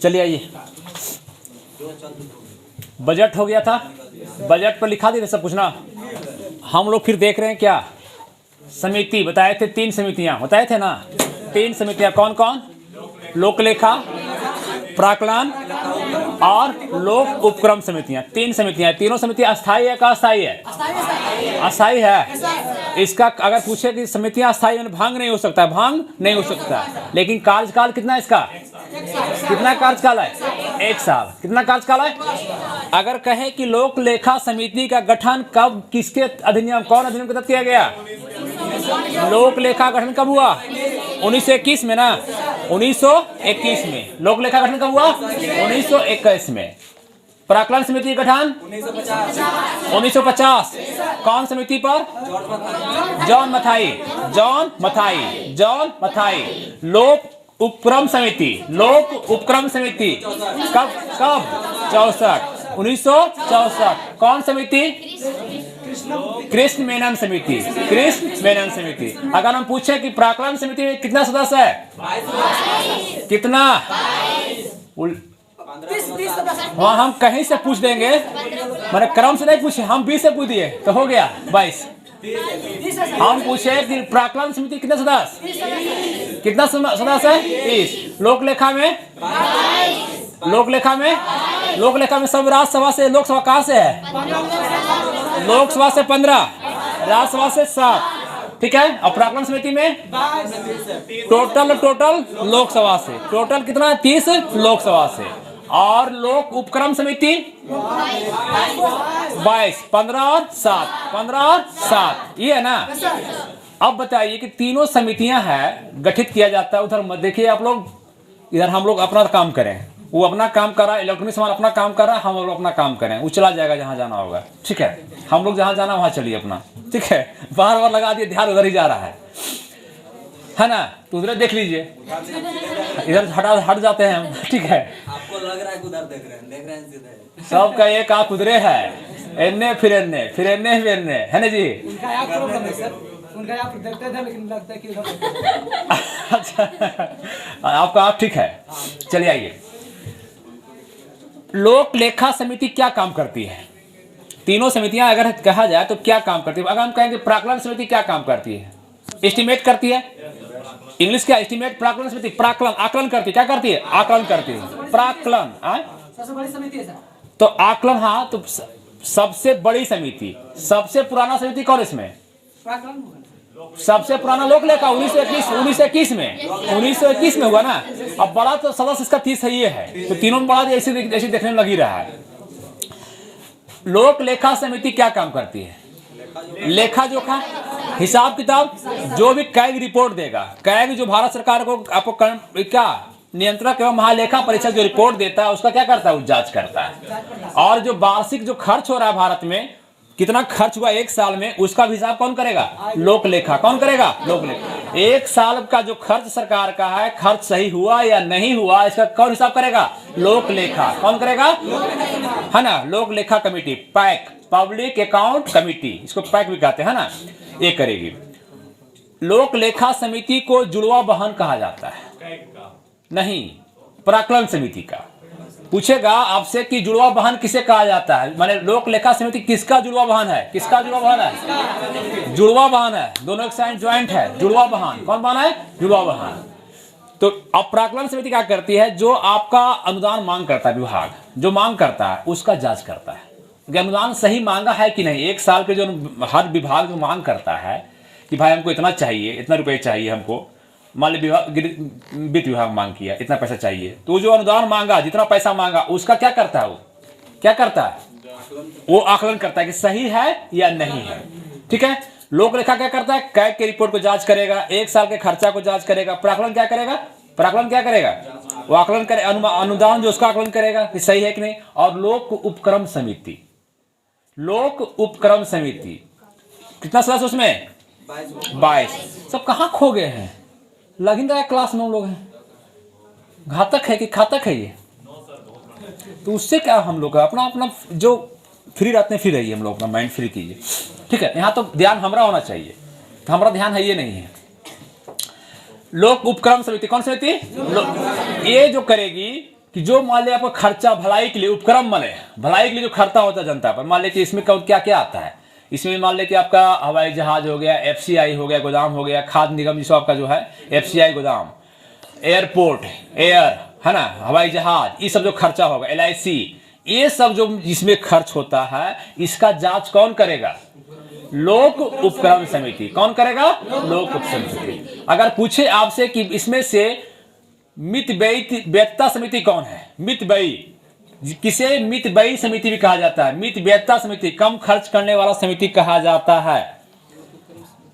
चलिए आइए, बजट हो गया था, बजट पर लिखा दी सब कुछ ना। हम लोग फिर देख रहे हैं क्या, समिति बताए थे, 3 समितियां बताए थे ना। 3 समितियां कौन कौन? लोक लेखा, प्राक्कलन और लोक उपक्रम समितियां। 3 समितियां, तीनों समितियां अस्थायी है का अस्थायी है? अस्थायी है। इसका अगर पूछे कि समितियां अस्थायी में भंग नहीं हो सकता, भंग नहीं हो सकता, लेकिन कार्यकाल कितना है इसका? कितना कार्यकाल है? 1 साल। कितना कार्यकाल है? अगर कहे कि लोक लेखा समिति का गठन कब, किसके अधिनियम, कौन अधिनियम के तहत किया गया? लोक लेखा गठन कब हुआ? 1921 में ना, 1921 में। लोक लेखा गठन कब हुआ? 1921 में। प्राक्कलन समिति गठन 1950। कौन समिति पर? John Mathai. John Mathai, John Mathai. लोक उपक्रम समिति, लोक उपक्रम समिति कब? कब? 64, 1964। कौन समिति? कृष्ण मेनन समिति, कृष्ण मेनन समिति। अगर हम पूछे कि प्राक्कलन समिति में कितना सदस्य है? कितना? वहाँ हम कहीं से पूछ देंगे, मैंने क्रम से नहीं पूछे, हम 20 से पूछ दिए तो हो गया 22। हम पूछे कि प्राक्कलन समिति कितने सदस्य? कितना सदस्य है? 30। लोक लेखा में? लोक लेखा में? लोक लेखा में सब राज्यसभा से, लोकसभा कहाँ से है? लोकसभा से 15, राज्यसभा से 7। ठीक है। और प्राक्कलन समिति में टोटल लोकसभा से, टोटल कितना? 30 लोकसभा से। और लोक उपक्रम समिति 22, 15 और 7, 15 और 7, ये है ना। अब बताइए कि तीनों समितियां हैं, गठित किया जाता है। उधर मत देखिए आप लोग, इधर हम लोग अपना काम करें, वो अपना काम कर रहा है, इलेक्ट्रॉनिक सामान अपना काम कर रहा है, हम लोग अपना काम करें, वो चला जाएगा जहां जाना होगा। ठीक है, हम लोग जहां जाना वहां चलिए अपना। ठीक है, बार बार लगा दिए, ध्यान उधर ही जा रहा है ना। तो उधर देख लीजिए, इधर हट जाते हैं हम। ठीक है, आपको लग रहा है उधर देख रहे हैं सीधे। सबका एक आंख उधरे है, एन्ने फिर एन्ने, फिर एन्ने फिर एन्ने, है ना जी। उनका आंख प्रॉब्लम है सर, उनका आंख देखते थे लेकिन लगता है कि उधर। अच्छा, आपका आंख ठीक है। चलिए आइए, लोक लेखा समिति क्या काम करती है? तीनों समितियां अगर कहा जाए तो क्या काम करती है? अगर हम कहेंगे प्राक्कलन समिति क्या काम करती है? एस्टिमेट करती है। इंग्लिश क्या? एस्टिमेट। प्राक्कलन समिति प्राक्कलन, आकलन करती है। क्या करती है? आकलन करती है। प्राक्कलन सबसे बड़ी समिति है सर। तो आकलन, हाँ, तो सबसे बड़ी समिति। सबसे पुराना समिति कौन इसमें? प्राक्कलन। सबसे पुराना लोक लेखा 1921 में हुआ ना। अब बड़ा तो सदस्य इसका 30 है, ये है, तो तीनों में बड़ा ऐसे देखने में लगी रहा है। लोक लेखा समिति क्या काम करती है? लेखा जोखा, हिसाब किताब, जो भी कैग रिपोर्ट देगा, कैग जो भारत सरकार को आपको क्या नियंत्रक एवं महालेखा परीक्षक जो रिपोर्ट देता है उसका क्या करता है? वो जांच करता है। और जो वार्षिक जो खर्च हो रहा है भारत में, कितना खर्च हुआ 1 साल में, उसका भी हिसाब कौन करेगा? लोक लेखा। कौन करेगा? लोक लेखा। 1 साल का जो खर्च सरकार का है, खर्च सही हुआ या नहीं हुआ, इसका कौन हिसाब करेगा? लोक लेखा। कौन करेगा? है ना, लोक लेखा committee, pack, public account committee, इसको पैक भी कहते हैं ना, ये करेगी। लोक लेखा समिति को जुड़वा वाहन कहा जाता है? नहीं, प्राक्कलन समिति का। पूछेगा आपसे कि जुड़वा वाहन किसे कहा जाता है, माने लोक लेखा समिति किसका जुड़वा वाहन है? किसका जुड़वा वाहन है? जुड़वा वाहन है, दोनों एक साइड ज्वाइंट है, जुड़वा वाहन। कौन वाहन है? जुड़वा वाहन। तो अब प्राक्कलन समिति क्या करती है? जो आपका अनुदान मांग करता है, विभाग जो मांग करता है उसका जांच करता है कि अनुदान सही मांगा है कि नहीं। 1 साल के जो हर विभाग जो मांग करता है कि भाई हमको इतना चाहिए, इतना रुपये चाहिए हमको, मान ली वित्त विभाग मांग किया इतना पैसा चाहिए, तो जो अनुदान मांगा, जितना पैसा मांगा, उसका क्या करता है? वो क्या करता है? वो आकलन करता है कि सही है या नहीं है। ठीक है। लोक लेखा क्या करता है? कैग के रिपोर्ट को जांच करेगा, 1 साल के खर्चा को जांच करेगा। प्राक्कलन क्या करेगा? प्राक्कलन क्या करेगा? वो आकलन करे, अनुदान जो उसका आकलन करेगा कि सही है कि नहीं। और लोक उपक्रम समिति, लोक उपक्रम समिति कितना सदस्य उसमें? 22। सब कहाँ खो गए हैं? लग ही रहा है क्लास में हम लोग हैं। घातक है कि खातक है ये? तो उससे क्या हम लोग अपना अपना जो फ्री रहते हैं, फ्री रहिए, हम लोग अपना माइंड फ्री कीजिए। ठीक है, यहाँ तो ध्यान हमारा होना चाहिए, तो हमारा ध्यान है ये नहीं है। लोक उपक्रम समिति, कौन समिति? ये जो करेगी कि जो मान लिया आपका खर्चा भलाई के लिए उपक्रम माने भलाई के लिए जो खर्चा होता है जनता पर, मान लिया कि इसमें क्या क्या आता है, इसमें मान लिया कि आपका हवाई जहाज हो गया, एफसीआई हो गया, गोदाम हो गया, खाद्य निगम जिसको आपका जो है एफसीआई गोदाम, एयरपोर्ट एयर है ना, हवाई जहाज, ये सब जो खर्चा होगा, एलआईसी, ये सब जो जिसमें खर्च होता है इसका जांच कौन करेगा? लोक उपक्रम समिति। कौन करेगा? लोक उपक्रम समिति। अगर पूछे आपसे कि इसमें से मित व्ययता समिति कौन है? मित व्ययी, किसे मित व्ययी समिति भी कहा जाता है, मित व्ययता समिति, कम खर्च करने वाला समिति कहा जाता है।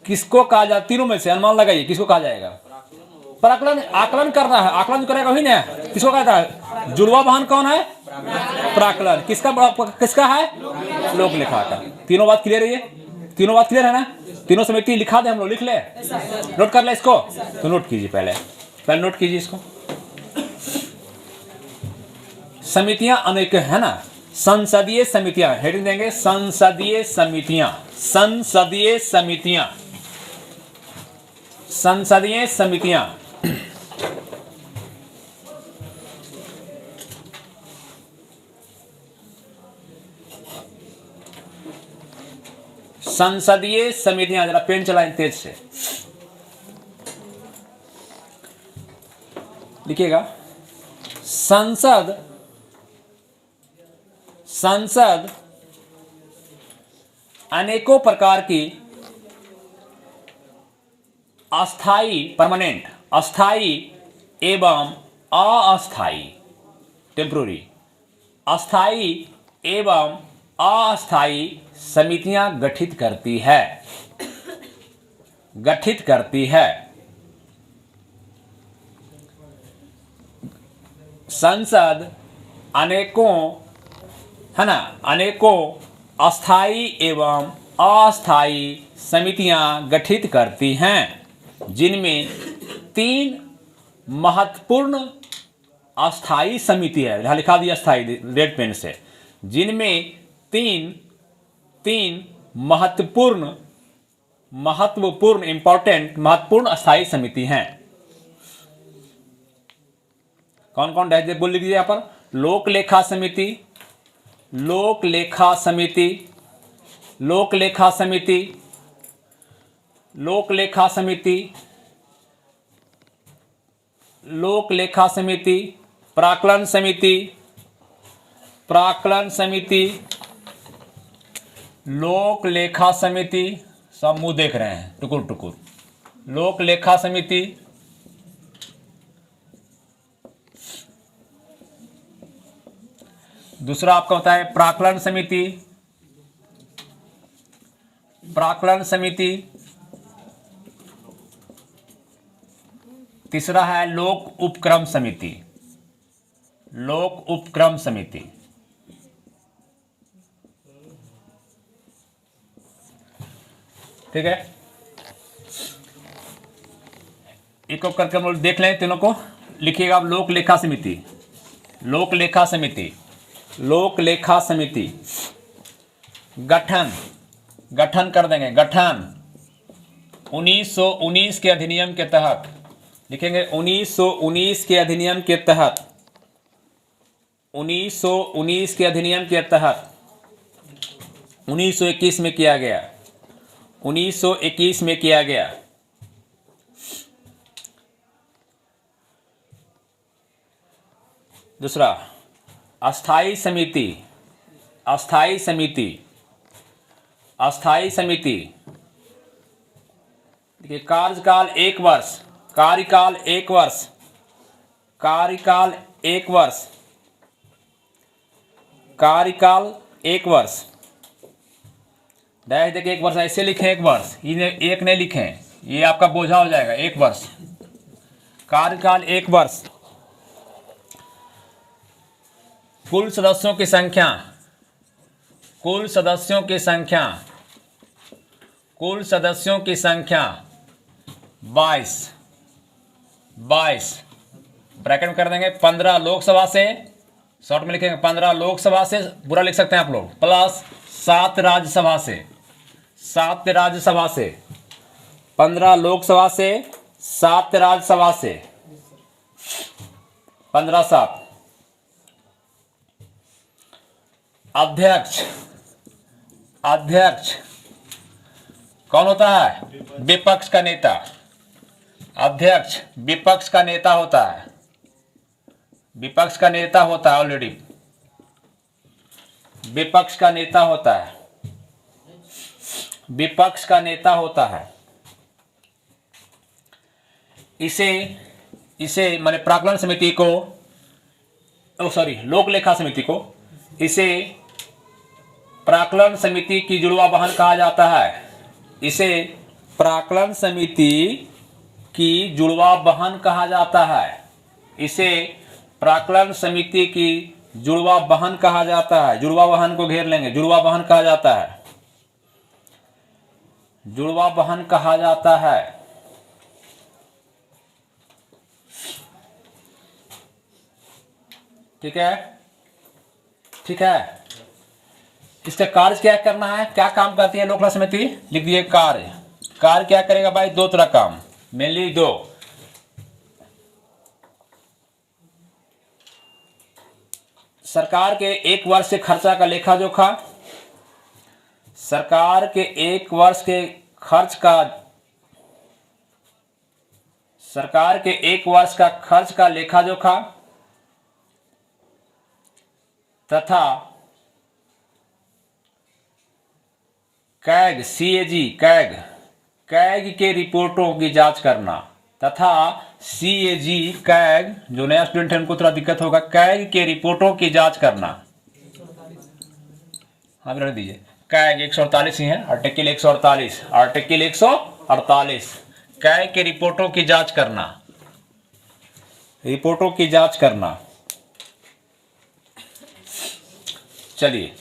किसको कहा जाता? तीनों में से अनुमान लगाइए, किसको कहा जाएगा? प्राकलन, आकलन करना है, आकलन करेगा वही ना, किसको कहता है? जुड़वा वाहन कौन है? प्राकलन। किसका है? लोक लेखाकार। तीनों बात क्लियर है? ये तीनों बात क्लियर है ना? तीनों समिति लिखा दे, हम लोग लिख ले, नोट कर ले इसको, तो नोट कीजिए, पहले नोट कीजिए इसको। समितियां अनेक है ना, संसदीय समितियां, हेडिंग देंगे संसदीय समितियां, संसदीय समितियां, संसदीय समितियां। संसदीय समितियां, जरा पेन चलाएं तेज से, लिखिएगा। संसद अनेकों प्रकार की अस्थाई, परमानेंट, अस्थाई एवं अस्थाई, टेम्पोररी, अस्थाई एवं अस्थाई समितियां गठित करती है, गठित करती है। संसद अनेकों, है ना, अनेकों अस्थाई एवं अस्थाई समितियां गठित करती हैं, जिनमें 3 महत्वपूर्ण अस्थाई समिति है, यहां लिखा दिया अस्थाई रेड पेन से, जिनमें तीन महत्वपूर्ण इंपॉर्टेंट महत्वपूर्ण अस्थाई समिति हैं। कौन कौन है बोल लीजिए यहां पर? लोक लेखा समिति, लोक लेखा समिति, लोक लेखा समिति, लोक लेखा समिति, लोक लेखा समिति, प्राक्कलन समिति, प्राक्कलन समिति, लोक लेखा समिति, सब मुंह देख रहे हैं टुकुर टुकुर, लोक लेखा समिति, दूसरा आपका होता है प्राक्कलन समिति, प्राक्कलन समिति, तीसरा है लोक उपक्रम समिति, लोक उपक्रम समिति। ठीक है, एक एक करके हम लोग देख लें, तीनों को लिखिएगा आप। लोक लेखा समिति, लोक लेखा समिति, लोक लेखा समिति, गठन, गठन कर देंगे, गठन 1919 के अधिनियम के तहत, लिखेंगे 1919 के अधिनियम के तहत, 1919 के अधिनियम के तहत 1921 में किया गया, 1921 में किया गया। दूसरा अस्थाई समिति, अस्थाई समिति, अस्थाई समिति, देखिए कार्यकाल 1 वर्ष, कार्यकाल 1 वर्ष, कार्यकाल 1 वर्ष, कार्यकाल 1 वर्ष, डैश देखिए 1 वर्ष ऐसे लिखें, 1 वर्ष, ये एक नहीं लिखें, ये आपका बोझा हो जाएगा। 1 वर्ष, कार्यकाल 1 वर्ष। कुल सदस्यों की संख्या, कुल सदस्यों की संख्या, कुल सदस्यों की संख्या 22, 22 ब्रैकेट में कर देंगे। 15 लोकसभा से, शॉर्ट में लिखेंगे 15 लोकसभा से, बुरा लिख सकते हैं आप लोग, प्लस 7 राज्यसभा से, 7 राज्यसभा से, 15 लोकसभा से, 7 राज्यसभा से, 15 7, अध्यक्ष, अध्यक्ष कौन होता है? विपक्ष का नेता। अध्यक्ष विपक्ष का नेता होता है, विपक्ष का नेता होता है, ऑलरेडी विपक्ष का नेता होता है, विपक्ष का नेता होता है। इसे माने प्राक्कलन समिति को, लोक लेखा समिति को, इसे प्राक्कलन समिति की जुड़वा वाहन कहा जाता है। इसे प्राक्कलन समिति की जुड़वा वाहन कहा जाता है। इसे प्राक्कलन समिति की जुड़वा वाहन कहा जाता है। जुड़वा वाहन को घेर लेंगे, जुड़वा वाहन कहा जाता है, जुड़वा वाहन कहा जाता है। ठीक है, ठीक है। इसका कार्य क्या करना है, क्या काम करती है लोक लेखा समिति? लिख दिए कार्य। कार्य क्या करेगा भाई? दो तरह काम, मेनली दो। सरकार के एक वर्ष के खर्चा का लेखा जोखा, सरकार के एक वर्ष के खर्च का, सरकार के एक वर्ष का खर्च का लेखा जोखा तथा कैग सीएजी कैग के रिपोर्टों की जांच करना, तथा सीएजी कैग, जो नया स्टूडेंट है उनको थोड़ा दिक्कत होगा, कैग के रिपोर्टों की जांच करना। हाँ रहने दीजिए, कैग 148 ही है, आर्टिकल 148, आर्टिकल 148, कैग के रिपोर्टों की जांच करना, रिपोर्टों की जांच करना। चलिए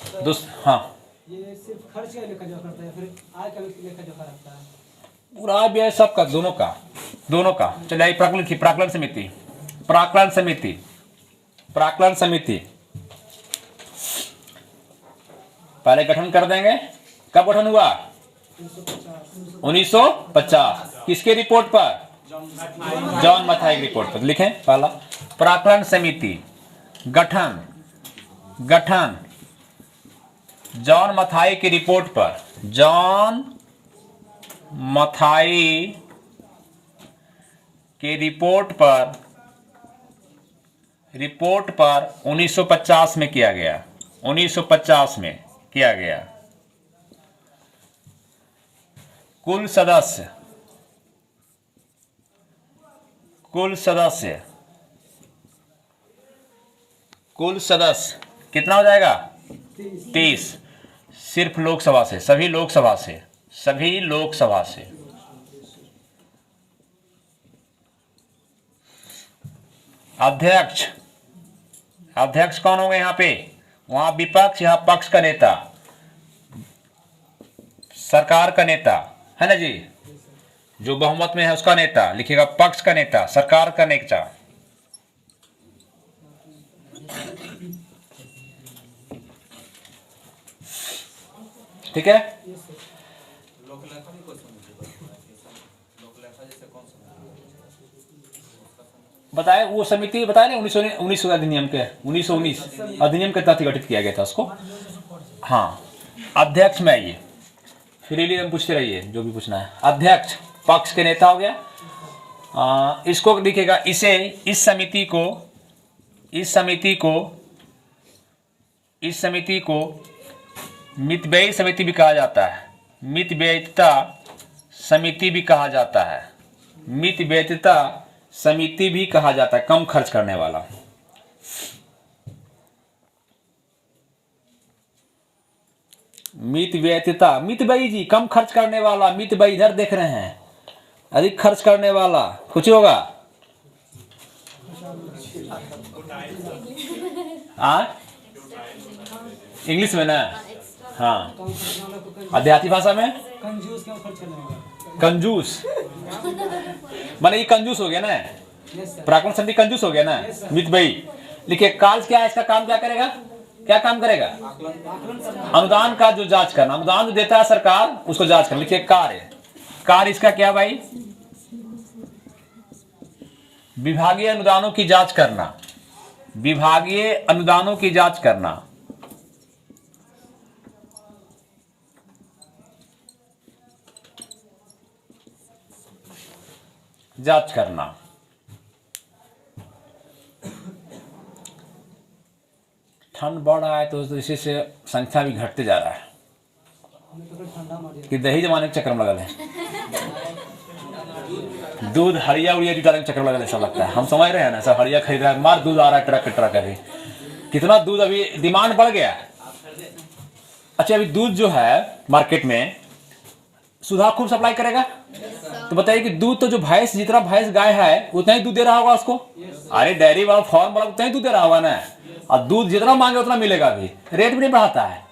हाँ, ये सिर्फ खर्च का लेखा जोखा करता है, फिर आय का भी लेखा जोखा रखता है? पूरा व्यय सबका, दोनों का, दोनों का। चलिए प्राक्कलन समिति, प्राक्कलन समिति, प्राक्कलन समिति पहले गठन कर देंगे। कब गठन हुआ? 1950। किसके रिपोर्ट पर? जॉन मथाई की रिपोर्ट पर। लिखें पहला, प्राक्कलन समिति गठन, गठन जॉन मथाई की रिपोर्ट पर, जॉन मथाई के रिपोर्ट पर 1950 में किया गया, 1950 में किया गया। कुल सदस्य, कुल सदस्य, कुल सदस्य कितना हो जाएगा? 30। सिर्फ लोकसभा से, सभी लोकसभा से, सभी लोकसभा से। अध्यक्ष, अध्यक्ष कौन होंगे यहाँ पे? वहां विपक्ष, यहाँ पक्ष का नेता, सरकार का नेता है ना जी, जो बहुमत में है उसका नेता। लिखिएगा पक्ष का नेता, सरकार का नेता। ठीक है, बताए वो समिति बताए ना 1919 अधिनियम के, 1919 अधिनियम के तहत गठित किया गया था उसको। हाँ, अध्यक्ष में आइए, फ्रीली हम पूछते रहिए जो भी पूछना है। अध्यक्ष पक्ष के नेता हो गया। इसको लिखेगा, इसे, इस समिति को, इस समिति को, इस समिति को मितव्ययी समिति भी कहा जाता है, मितव्ययिता समिति भी कहा जाता है, मितव्ययिता समिति भी कहा जाता है, कम खर्च करने वाला। मितव्ययिता, मितव्ययी जी कम खर्च करने वाला, मितव्ययी इधर देख रहे हैं, अधिक खर्च करने वाला कुछ होगा। इंग्लिश में ना, हाँ, आध्यात्मिक भाषा में कंजूस क्यों खर्च करने वाला? कंजूस माने ये कंजूस हो गया ना, प्राक्कलन समिति कंजूस हो गया ना, मितव्ययी। लिखिए कार्य क्या है, इसका काम क्या करेगा, क्या काम करेगा? अनुदान का जो जांच करना, अनुदान जो देता है सरकार उसको जांच करना। लिखिए कार्य, कार्य इसका क्या भाई? विभागीय अनुदानों की जांच करना, विभागीय अनुदानों की जांच करना, जांच करना। ठंड बढ़ रहा है तो इसी से संख्या भी घटते जा रहा है कि दही जमाने के चक्कर में लगल है, दूध हरिया उड़िया जुटाने के चक्कर में लगल ऐसा लगता है। हम समझ रहे हैं ना, सब हरिया खरीद रहा है, मार दूध आ रहा है ट्रक के ट्रक। अभी कितना दूध, अभी डिमांड बढ़ गया। अच्छा, अभी दूध जो है मार्केट में सुधा खूब सप्लाई करेगा, तो बताइए कि दूध तो जो भैंस, जितना भैंस गाय है उतना ही दूध दे रहा होगा उसको। अरे डेयरी वाला फार्म वाला उतना ही दूध दे रहा होगा ना, और दूध जितना मांगे उतना मिलेगा। अभी रेट भी नहीं बढ़ाता है।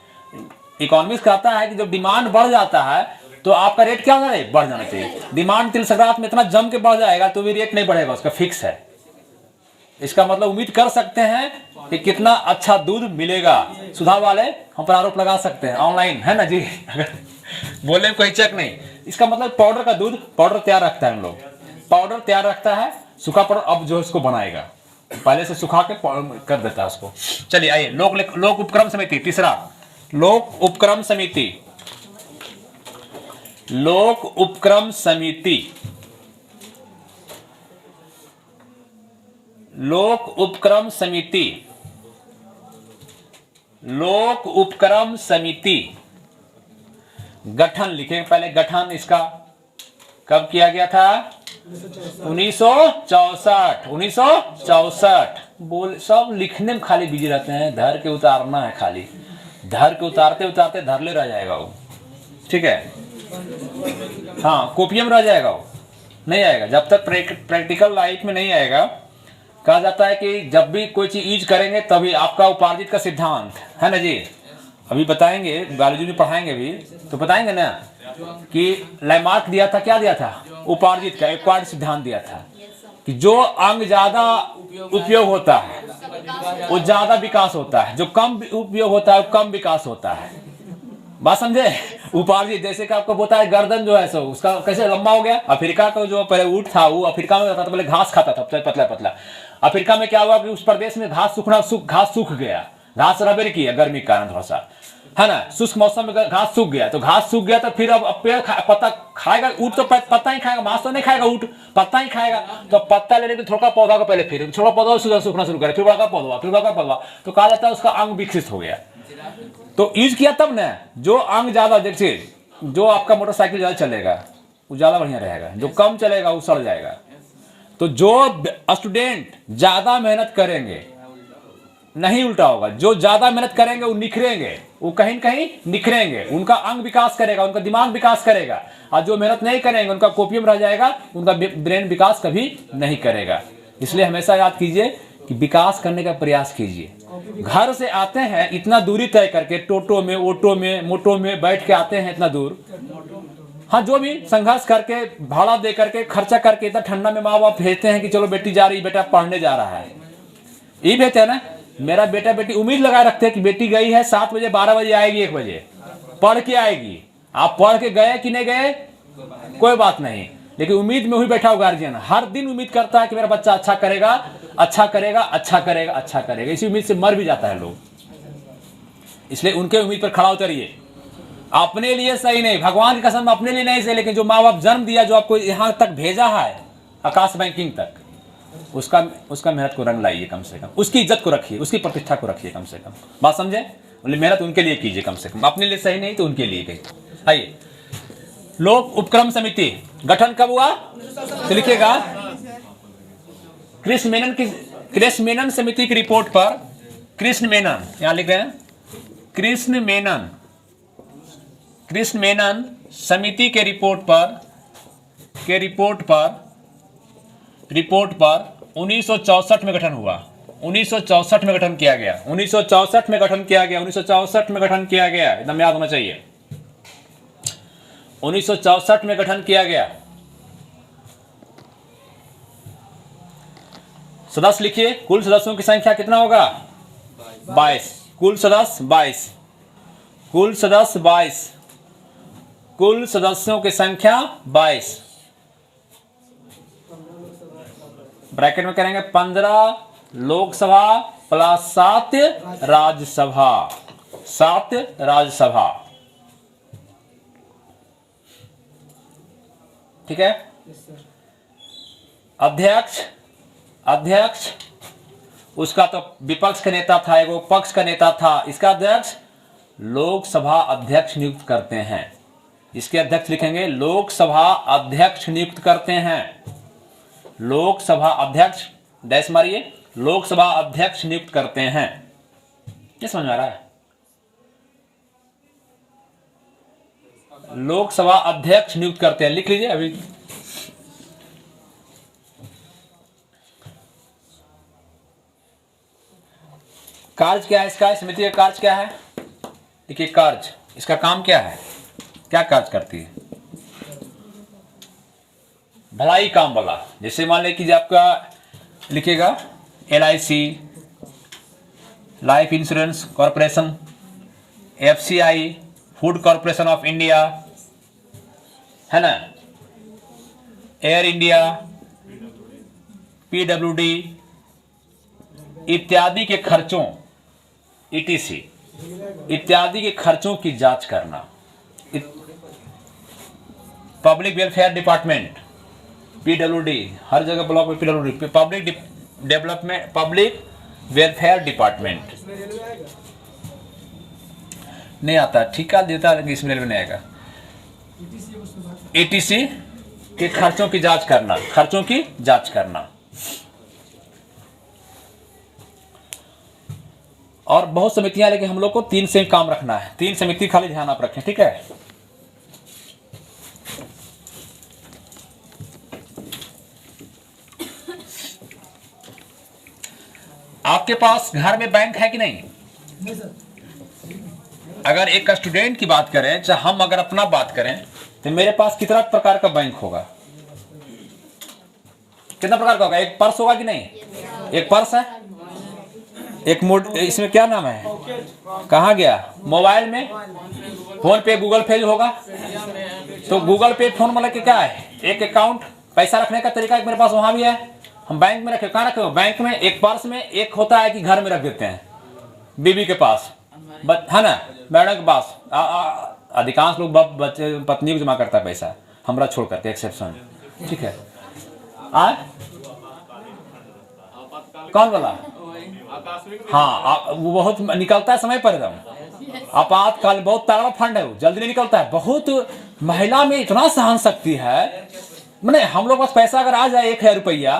इकोनॉमिक्स कहता है कि जब डिमांड बढ़ जाता है तो आपका रेट क्या होना है, बढ़ जाना चाहिए। डिमांड तिल संक्रांत में इतना जम के बढ़ जाएगा तो भी रेट नहीं बढ़ेगा, उसका फिक्स है। इसका मतलब उम्मीद कर सकते हैं कि कितना अच्छा दूध मिलेगा। सुधा वाले हम पर आरोप लगा सकते हैं, ऑनलाइन है ना जी, अगर बोले कोई चेक नहीं। इसका मतलब पाउडर का दूध, पाउडर तैयार रखता है हम लोग, पाउडर तैयार रखता है, सूखा पाउडर अब जो इसको बनाएगा, पहले से सुखा के कर देता है उसको। चलिए आइए, लोक उपक्रम समिति, तीसरा लोक उपक्रम समिति। लोक उपक्रम समिति, लोक उपक्रम समिति, लोक उपक्रम समिति गठन लिखेंगे पहले। गठन इसका कब किया गया था? 1964। 1964। बोल सब लिखने में खाली बिजी रहते हैं, धर के उतारना है खाली, धर के उतारते उतारते धरले रह जाएगा वो, ठीक है। हाँ, कॉपी में रह जाएगा वो, नहीं आएगा जब तक प्रैक्टिकल लाइफ में नहीं आएगा। कहा जाता है कि जब भी कोई चीज यूज करेंगे तभी आपका उपार्जित का सिद्धांत है ना जी, अभी बताएंगे, बायोलॉजी में पढ़ाएंगे भी तो बताएंगे ना कि लैमार्क दिया था, क्या दिया था? उपार्जित का एक्वायर्ड सिद्धांत दिया था कि जो अंग ज्यादा उपयोग होता है वो ज्यादा विकास होता है, जो कम उपयोग होता है वो कम विकास होता है। बात समझे? उपार्जित, जैसे कि आपको पता है गर्दन जो है सो उसका कैसे लंबा हो गया। अफ्रीका का जो पहले ऊंट था वो अफ्रीका में रहता था, पहले घास खाता था पतला पतला। अफ्रीका में क्या हुआ कि उस प्रदेश में घास सूख गया, घास रबेर की है गर्मी के कारण थोड़ा सा, है ना, शुष्क मौसम में घास सूख गया, तो घास सूख गया तो फिर अब पेड़ पत्ता खाएगा। ऊँट तो पत्ता ही खाएगा, घास तो नहीं खाएगा, ऊँट पत्ता ही खाएगा। तो पत्ता लेने के थोड़ा पौधा को पहले, फिर छोटा पौधा सूखना शुरू करे, फिर बड़ा पौधा, फिर बड़ा पौधा, तो कहा जाता है उसका अंग विकसित हो गया। तो यूज किया तब ना, जो अंग ज्यादा, जैसे जो आपका मोटरसाइकिल ज्यादा चलेगा वो ज्यादा बढ़िया रहेगा, जो कम चलेगा वो सड़ जाएगा। तो जो स्टूडेंट ज्यादा मेहनत करेंगे, नहीं उल्टा होगा, जो ज्यादा मेहनत करेंगे वो निखरेंगे, वो कहीं न कहीं निखरेंगे, उनका अंग विकास करेगा, उनका दिमाग विकास करेगा। और जो मेहनत नहीं करेंगे उनका कॉपी में रह जाएगा, उनका ब्रेन विकास कभी नहीं करेगा। इसलिए हमेशा याद कीजिए कि विकास करने का प्रयास कीजिए। घर से आते हैं इतना दूरी तय करके, टोटो में, ऑटो में, मोटो में बैठ के आते हैं इतना दूर, हाँ, जो भी संघर्ष करके, भाड़ा दे करके, खर्चा करके, इतना ठंडा में माँ बाप भेजते हैं कि चलो बेटी जा रही, बेटा पढ़ने जा रहा है, ये भेजते हैं ना। मेरा बेटा बेटी उम्मीद लगाए रखते हैं कि बेटी गई है 7 बजे, 12 बजे आएगी, 1 बजे पढ़ के आएगी। आप पढ़ के गए कि नहीं गए कोई बात नहीं, लेकिन उम्मीद में ही बैठा हुआ गार्जियन हर दिन उम्मीद करता है कि मेरा बच्चा अच्छा करेगा, अच्छा करेगा, अच्छा करेगा, अच्छा करेगा। इसी उम्मीद से मर भी जाता है लोग। इसलिए उनके उम्मीद पर खड़ा उतरिए। अपने लिए सही नहीं, भगवान की कसम अपने लिए नहीं सही, लेकिन जो माँ बाप जन्म दिया, जो आपको यहाँ तक भेजा है आकाश बैंकिंग तक, उसका मेहनत को रंग लाइए कम से कम, उसकी इज्जत को रखिए, उसकी प्रतिष्ठा को रखिए कम से कम। बात समझे? मेहनत उनके लिए कीजिए कम से कम, अपने लिए सही नहीं तो उनके लिए कही। आइए, लोक उपक्रम समिति गठन कब हुआ तो लिखिएगा, कृष्ण मेनन समिति की रिपोर्ट पर, कृष्ण मेनन, यहां लिख रहे हैं, कृष्ण मेनन समिति के रिपोर्ट पर 1964 में गठन हुआ। 1964 में गठन किया गया, 1964 में गठन किया गया, 1964 में गठन किया गया, एकदम याद होना चाहिए। 1964 में गठन किया गया। सदस्य लिखिए, कुल सदस्यों की संख्या कितना होगा? 22। कुल सदस्य 22, कुल सदस्य 22, कुल सदस्यों की संख्या 22। ब्रैकेट में करेंगे 15 लोकसभा प्लस 7 राज्यसभा, 7 राज्यसभा, ठीक है। अध्यक्ष, अध्यक्ष उसका तो विपक्ष का नेता था, एगो पक्ष का नेता था, इसका अध्यक्ष लोकसभा अध्यक्ष नियुक्त करते हैं। इसके अध्यक्ष लिखेंगे लोकसभा अध्यक्ष नियुक्त करते हैं। लोकसभा अध्यक्ष डैश मारिए, लोकसभा अध्यक्ष नियुक्त करते हैं। ये समझ में आ रहा है? लोकसभा अध्यक्ष नियुक्त करते हैं, लिख लीजिए अभी। कार्य क्या है इसका? समिति का कार्य क्या है? देखिए कार्य, इसका काम क्या है, क्या कार्य करती है? भलाई काम वाला। जैसे मान लें कि आपका लिखेगा LIC, life insurance corporation, FCI, food corporation of India, है ना, एयर इंडिया, PWD इत्यादि के खर्चों, ETC इत्यादि के खर्चों की जांच करना। पब्लिक वेलफेयर डिपार्टमेंट, PWD, हर जगह ब्लॉक में PWD, public development, public welfare department नहीं आता, ठेका देता है लेकिन इसमें रेलवे नहीं आएगा। ETC के खर्चों की जांच करना, खर्चों की जांच करना। और बहुत समितियां, लेकिन हम लोग को 3 से काम रखना है। 3 समिति खाली ध्यान आप रखें, ठीक है? आपके पास घर में बैंक है कि नहीं? नहीं सर। अगर एक स्टूडेंट की बात करें, चाहे हम अगर अपना बात करें, तो मेरे पास कितना प्रकार का बैंक होगा? कितना प्रकार का होगा? एक पर्स होगा कि नहीं? एक पर्स है, एक मोड, इसमें क्या नाम है, कहाँ गया? मोबाइल में फोन पे, गूगल पे होगा। तो गूगल पे फोन मतलब कि क्या है? एक अकाउंट, पैसा रखने का तरीका एक मेरे पास वहां भी है। हम बैंक में रखे, कहाँ रखे हो? बैंक में। एक पर्स में, एक होता है कि घर में रख देते हैं, बीबी के पास, है ना, मैडम के पास। अधिकांश लोग बच्चे पत्नी को जमा करता है पैसा, हमरा छोड़ करके एक्सेप्शन, ठीक है? कौन बोला? हाँ, वो बहुत निकलता है समय पर एकदम। आपातकाल बहुत तगड़ा फंड है, वो जल्दी नहीं निकलता है। बहुत महिला में इतना सहन शक्ति है, मैंने हम लोग पास पैसा अगर आ जाए 1000 रुपया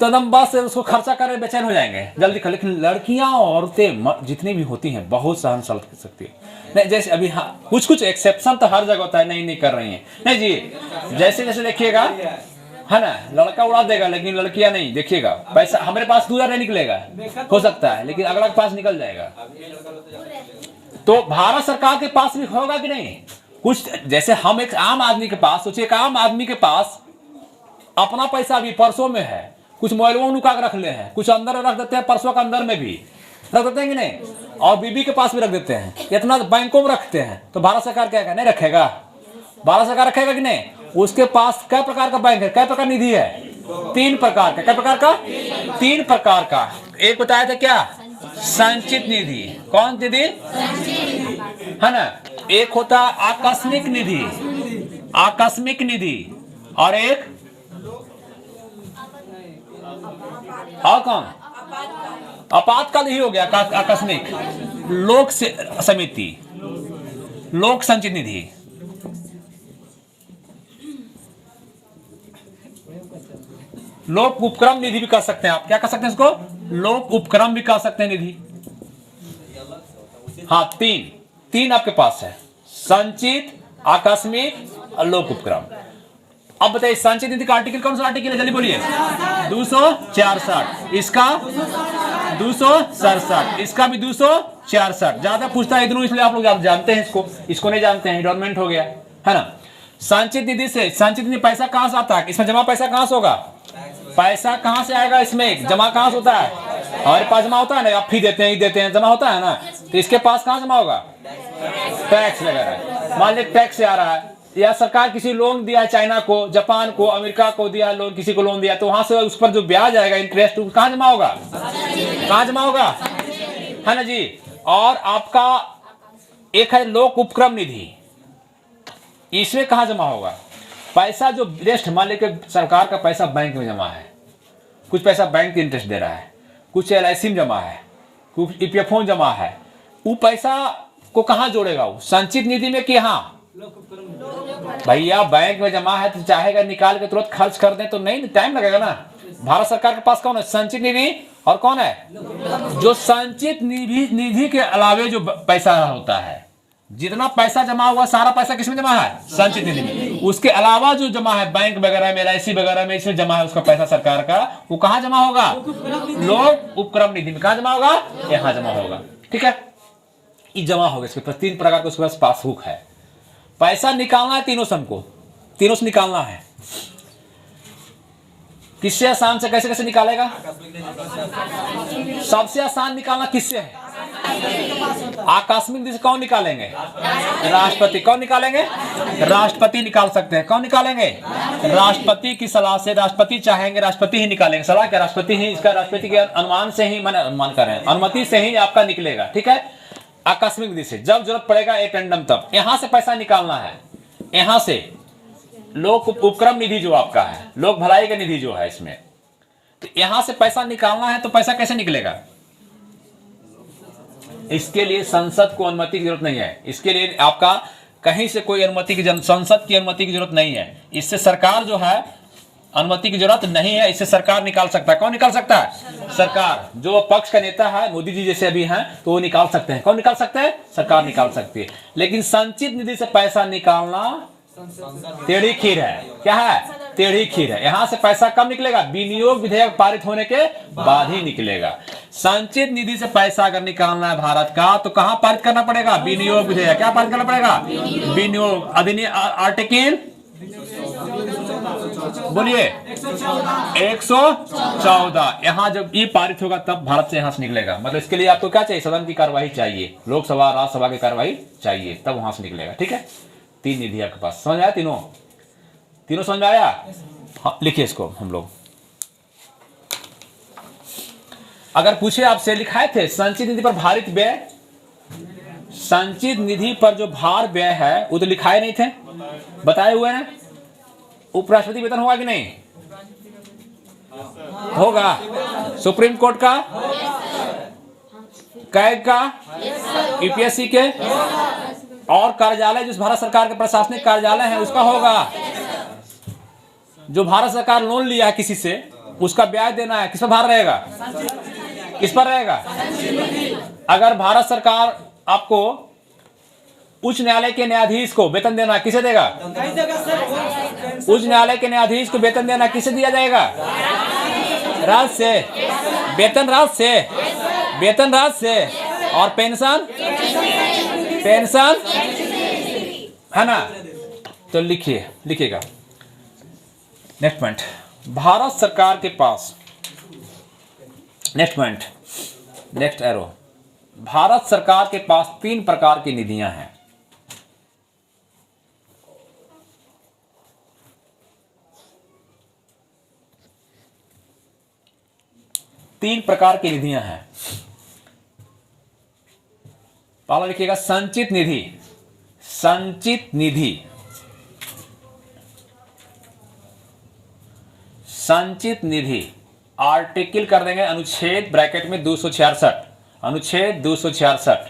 तो एकदम बस उसको खर्चा करके बेचैन हो जाएंगे जल्दी। लेकिन लड़कियां, औरतें जितनी भी होती हैं, बहुत सहन शक्ति है। नहीं जैसे अभी, हाँ कुछ कुछ एक्सेप्शन तो हर जगह होता है, नहीं कर रही हैं, नहीं जी। जैसे जैसे देखिएगा, है ना, लड़का उड़ा देगा लेकिन लड़कियां नहीं। देखिएगा पैसा हमारे पास 2000 नहीं निकलेगा, हो सकता है, लेकिन अगला के पास निकल जाएगा। तो भारत सरकार के पास भी होगा कि नहीं? कुछ जैसे हम एक आम आदमी के पास, सोचिए एक आम आदमी के पास अपना पैसा भी पर्सों में है, कुछ मोबाइलों नुका के रख ले हैं, कुछ अंदर रख देते हैं, पर्सों के अंदर में भी रख देते हैं कि नहीं, और बीबी के पास भी रख देते हैं, इतना बैंकों में रखते हैं। तो भारत सरकार क्या नहीं रखेगा? भारत सरकार रखेगा कि नहीं? उसके पास कई प्रकार का बैंक है, कई प्रकार निधि है? 3 प्रकार का। कई प्रकार का? 3 प्रकार का। एक बताया था क्या? संचित निधि। कौन निधि? है ना। एक होता आकस्मिक निधि, आकस्मिक निधि, और एक और कौन? आपातकाल ही हो गया आकस्मिक। लोक समिति, लोक संचित निधि। लोक उपक्रम निधि भी कर सकते हैं आप। क्या कर सकते हैं इसको? लोक उपक्रम भी कर सकते हैं निधि। हाँ, 3 आपके पास है, संचित, आकस्मिक और लोक उपक्रम। अब बताइए संचित निधि का आर्टिकल कौन सा आर्टिकल है? जल्दी बोलिए। 264। इसका 267। इसका भी 264। ज्यादा पूछता है इधर, इसलिए आप लोग जानते हैं इसको नहीं जानते हैं, डॉक्यूमेंट हो गया, है ना। संचित निधि से, संचित निधि पैसा कहां से आता है? इसमें जमा पैसा कहां से होगा? पैसा कहां से आएगा? इसमें जमा कहां से होता है? हमारे पास जमा होता है ना, आप फी देते हैं, देते हैं, जमा होता है ना। तो इसके पास कहां जमा होगा? टैक्स वगैरह। मान लीजिए टैक्स से आ रहा है, या सरकार किसी लोन दिया है, चाइना को, जापान को, अमेरिका को दिया लोन, किसी को लोन दिया, तो वहां से उस पर जो ब्याज आएगा, इंटरेस्ट, कहां जमा होगा? कहां जमा होगा? है ना जी। और आपका एक है लोक उपक्रम निधि, इसमें कहां जमा होगा? पैसा जो रेस्ट, मान लीजिए सरकार का पैसा बैंक में जमा है, कुछ पैसा बैंक इंटरेस्ट दे रहा है, कुछ LIC में जमा है, कुछ EPFO में जमा है, वो पैसा को कहाँ जोड़ेगा? वो संचित निधि में कि हाँ भैया बैंक में जमा है तो चाहेगा निकाल के तुरंत खर्च कर दें तो नहीं, टाइम लगेगा ना। भारत सरकार के पास कौन है? संचित निधि। और कौन है? जो संचित निधि के अलावे जो पैसा होता है, जितना पैसा जमा हुआ सारा पैसा किसमें जमा है? संचित निधि में। उसके अलावा जो जमा है बैंक वगैरह में, LIC वगैरह में, इसमें जमा है उसका पैसा सरकार का, वो कहाँ जमा होगा? लोक उपक्रम निधि में। कहाँ जमा होगा? यहाँ जमा होगा। ठीक है, ये जमा होगा। इसके पास 3 प्रकार का उसके पास पासबुक है। पैसा निकालना है तीनों से, हमको तीनों से निकालना है। किससे आसान से कैसे कैसे निकालेगा? सबसे आसान निकालना किससे है? आकस्मिक निधि से कौन निकालेंगे? राष्ट्रपति। कौन निकालेंगे? राष्ट्रपति निकाल सकते हैं। कौन निकालेंगे? राष्ट्रपति की सलाह से। राष्ट्रपति चाहेंगे, राष्ट्रपति ही निकालेंगे। सलाह क्या? राष्ट्रपति ही, इसका राष्ट्रपति के अनुमान से ही, अनुमान कर रहे हैं, अनुमति से ही आपका निकलेगा। ठीक है, आकस्मिक निधि से जब जरूरत पड़ेगा एक रैंडम, तब यहां से पैसा निकालना है। यहां से लोक उपक्रम निधि जो आपका है, लोक भलाई का निधि जो है, इसमें तो यहां से पैसा निकालना है। तो पैसा कैसे निकलेगा? इसके लिए संसद को अनुमति की जरूरत नहीं है। इसके लिए आपका कहीं से कोई अनुमति की, संसद की अनुमति की जरूरत नहीं है। इससे सरकार जो है, अनुमति की जरूरत नहीं है, इससे सरकार निकाल सकता है। कौन निकाल सकता है? सरकार। जो पक्ष का नेता है, मोदी जी जैसे अभी हैं, तो वो निकाल सकते हैं। कौन निकाल सकते हैं? सरकार निकाल सकती है। लेकिन संचित निधि से पैसा निकालना टेढ़ी खीर है। क्या है? टेढ़ी खीर है। यहां से पैसा कब निकलेगा? विनियोग विधेयक पारित होने के बाद ही निकलेगा। संचित निधि से पैसा अगर निकालना है भारत का, तो कहां पारित करना पड़ेगा? विनियोग विधेयक। क्या पारित करना पड़ेगा? विनियोग अधिनियम, आर्टिकल बोलिए 114। यहां जब ये पारित होगा तब भारत से यहां से निकलेगा। मतलब इसके लिए आपको क्या चाहिए? सदन की कार्यवाही चाहिए, लोकसभा राज्यसभा की कार्यवाही चाहिए, तब वहां से निकलेगा। ठीक है, 3 निधि आपके पास। समझ आया? तीनों समझ में आया? हाँ, लिखिए इसको हम लोग। अगर पूछे आपसे, लिखाए थे संचित निधि पर भारित व्यय, संचित निधि पर जो भार व्यय है वो तो लिखाए नहीं थे, बताए हुए ना। उपराष्ट्रपति वेतन होगा कि नहीं? होगा। सुप्रीम कोर्ट का, कैग का, UPSC के, और कार्यालय जो भारत सरकार के प्रशासनिक कार्यालय है उसका होगा। जो भारत सरकार लोन लिया है किसी से, उसका ब्याज देना है, किस पर भार रहेगा? किस पर रहेगा? अगर भारत सरकार आपको उच्च न्यायालय के न्यायाधीश को वेतन देना, किसे देगा? उच्च न्यायालय के न्यायाधीश को वेतन देना किसे दिया जाएगा? राज्य से। वेतन राज्य से, वेतन राज्य से। और पेंशन, पेंशन है ना। तो लिखिएगा नेक्स्ट पॉइंट। भारत सरकार के पास, next point, next arrow, Bharat सरकार के पास 3 प्रकार की निधियां हैं। तीन प्रकार की निधियां हैं। पहला लिखिएगा संचित निधि। संचित निधि, संचित निधि आर्टिकल कर देंगे अनुच्छेद ब्रैकेट में 266, अनुच्छेद 266,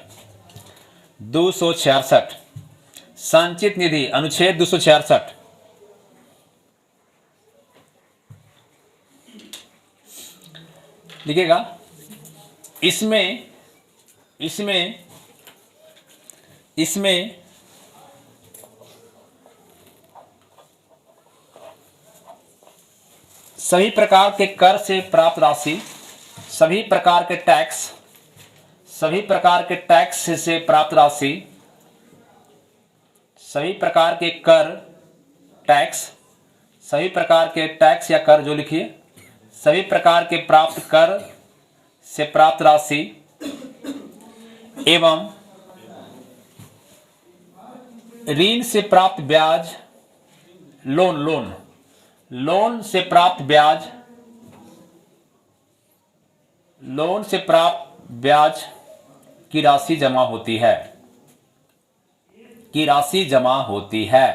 266 संचित निधि अनुच्छेद 266। लिखिएगा इसमें सभी प्रकार के कर से प्राप्त राशि, सभी प्रकार के टैक्स, सभी प्रकार के टैक्स से प्राप्त राशि, सभी प्रकार के कर, टैक्स, सभी प्रकार के टैक्स या कर जो लिखिए, सभी प्रकार के प्राप्त कर से प्राप्त राशि एवं ऋण से प्राप्त ब्याज, लोन से प्राप्त ब्याज, लोन से प्राप्त ब्याज की राशि जमा होती है, की राशि जमा होती है।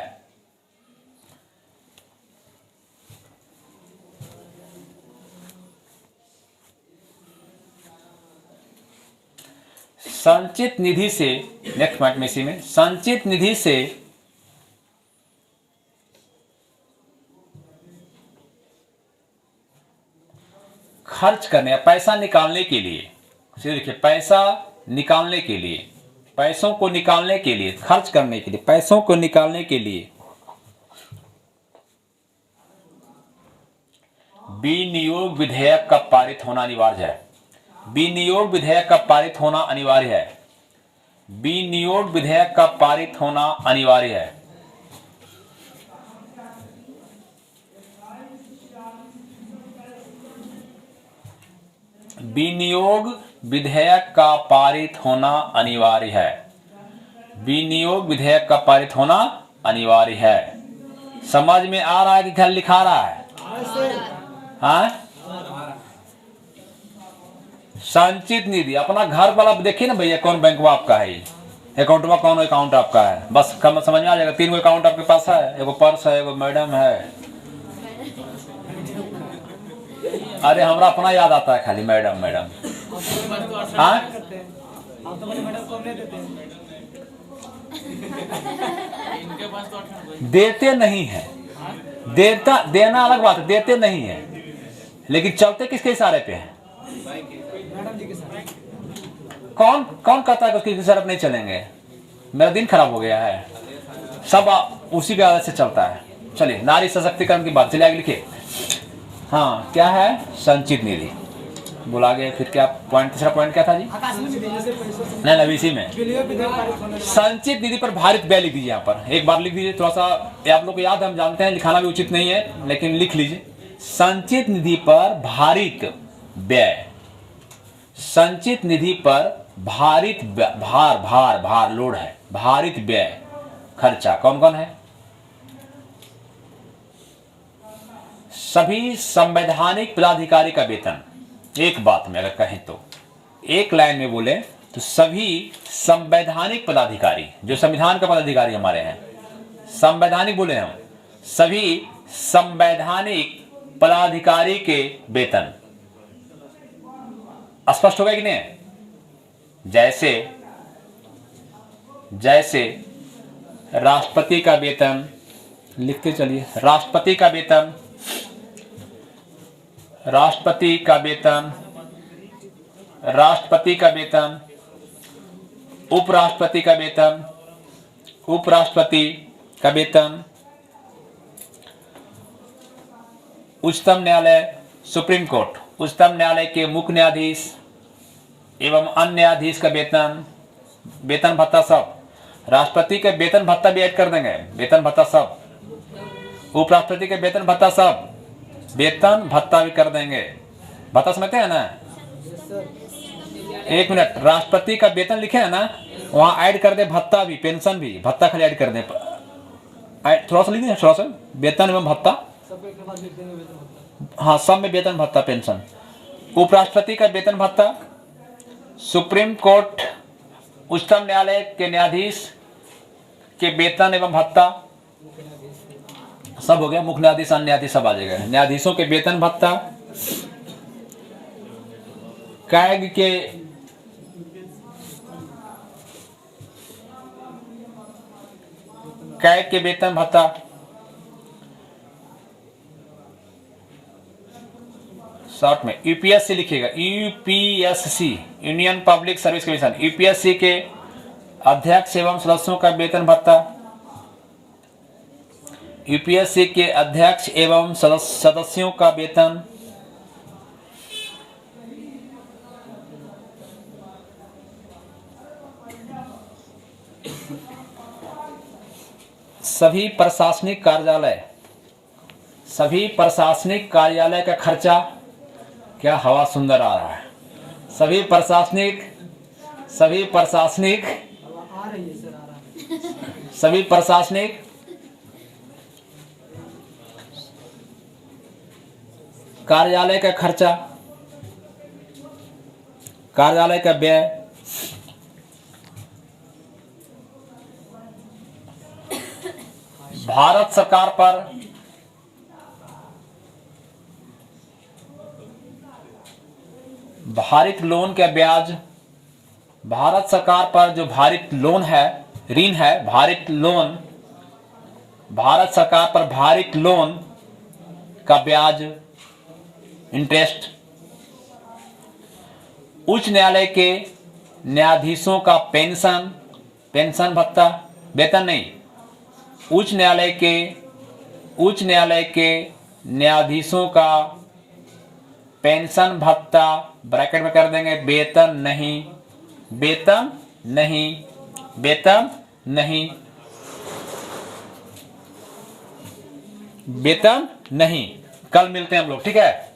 संचित निधि से, नेक्स्ट पॉइंट में इसी में, संचित निधि से खर्च करने या पैसा निकालने के लिए, देखिए पैसा निकालने के लिए, पैसों को निकालने के लिए, खर्च करने के लिए, पैसों को निकालने के लिए विनियोग विधेयक का पारित होना अनिवार्य है। विनियोग विधेयक का पारित होना अनिवार्य है। विनियोग विधेयक का पारित होना अनिवार्य है। विनियोग विधेयक का पारित होना अनिवार्य है। विनियोग विधेयक का पारित होना अनिवार्य है। समझ में आ रहा है कि क्या लिखा रहा है? हाँ, संचित निधि, अपना घर वाला देखिए ना भैया, कौन बैंक आपका है, अकाउंट में कौन अकाउंट आपका है, बस कम समझ में आ जाएगा। 3 अकाउंट आपके पास है, एगो पर्स है, एगो मैडम है। अरे हमरा अपना याद आता है खाली मैडम मैडम। हाँ, आप तो मैडम को नहीं देते हैं। देते नहीं है, देना अलग बात है, देते नहीं है, लेकिन चलते किसके इशारे पे है? मैडम जी के साथ। कौन कौन कहता है कि उसके इशारे पे नहीं चलेंगे? मेरा दिन खराब हो गया है, सब उसी की आदत से चलता है। चलिए, नारी सशक्तिकरण की बात, चलिए आगे लिखिए। हाँ, क्या है? संचित निधि। बोला गया, फिर क्या पॉइंट, तीसरा पॉइंट क्या था जी? नहीं नहीं, इसी में संचित निधि पर भारित व्यय लिख दीजिए। यहाँ पर एक बार लिख दीजिए, थोड़ा सा आप लोग को याद है, हम जानते हैं लिखाना भी उचित नहीं है, लेकिन लिख लीजिए। संचित निधि पर भारित व्यय, संचित निधि पर भारित भार भार भार लोड है, भारित व्यय खर्चा कौन कौन है? सभी संवैधानिक पदाधिकारी का वेतन। एक बात में अगर कहें तो, एक लाइन में बोले तो सभी संवैधानिक पदाधिकारी, जो संविधान का पदाधिकारी हमारे हैं, संवैधानिक बोले हम, सभी संवैधानिक पदाधिकारी के वेतन। स्पष्ट हो गया कि नहीं? जैसे जैसे राष्ट्रपति का वेतन, लिखते चलिए, राष्ट्रपति का वेतन, राष्ट्रपति का वेतन, राष्ट्रपति का वेतन, उपराष्ट्रपति का वेतन, उपराष्ट्रपति का वेतन, उच्चतम न्यायालय, सुप्रीम कोर्ट, उच्चतम न्यायालय के मुख्य न्यायाधीश एवं अन्य न्यायाधीश का वेतन, वेतन भत्ता सब। राष्ट्रपति के वेतन भत्ता भी ऐड कर देंगे, वेतन भत्ता सब। उपराष्ट्रपति के वेतन भत्ता सब, वेतन भत्ता भी कर देंगे। भत्ता समझते हैं ना? एक मिनट, राष्ट्रपति का वेतन लिखे है ना, वहां ऐड कर दे भत्ता भी, पेंशन भी, भत्ता खाली ऐड कर दे, थोड़ा सा लिख दीजिए, थोड़ा सा वेतन एवं भत्ता, हाँ सब में वेतन भत्ता पेंशन। उपराष्ट्रपति का वेतन भत्ता, सुप्रीम कोर्ट उच्चतम न्यायालय के न्यायाधीश के वेतन एवं भत्ता सब हो गया। मुख्य न्यायाधीश, अन्य न्यायाधीश सब आ जाएगा। न्यायाधीशों के वेतन भत्ता, कैग के वेतन भत्ता, शॉर्ट में यूपीएससी लिखिएगा, UPSC, union public service commission, UPSC के अध्यक्ष एवं सदस्यों का वेतन भत्ता, यूपीएससी के अध्यक्ष एवं सदस्यों का वेतन, सभी प्रशासनिक कार्यालय, सभी प्रशासनिक कार्यालय का खर्चा, क्या हवा सुंदर आ रहा है, सभी प्रशासनिक कार्यालय का खर्चा, कार्यालय का व्यय, भारत सरकार पर भारित लोन का ब्याज, भारत सरकार पर जो भारित लोन है, ऋण है, भारित लोन, भारत सरकार पर भारित लोन का ब्याज, इंटरेस्ट, उच्च न्यायालय के न्यायाधीशों का पेंशन, पेंशन भत्ता, वेतन नहीं, उच्च न्यायालय के न्यायाधीशों का पेंशन भत्ता, ब्रैकेट में कर देंगे, वेतन नहीं, वेतन नहीं, वेतन नहीं, वेतन नहीं। कल मिलते हैं हम लोग, ठीक है।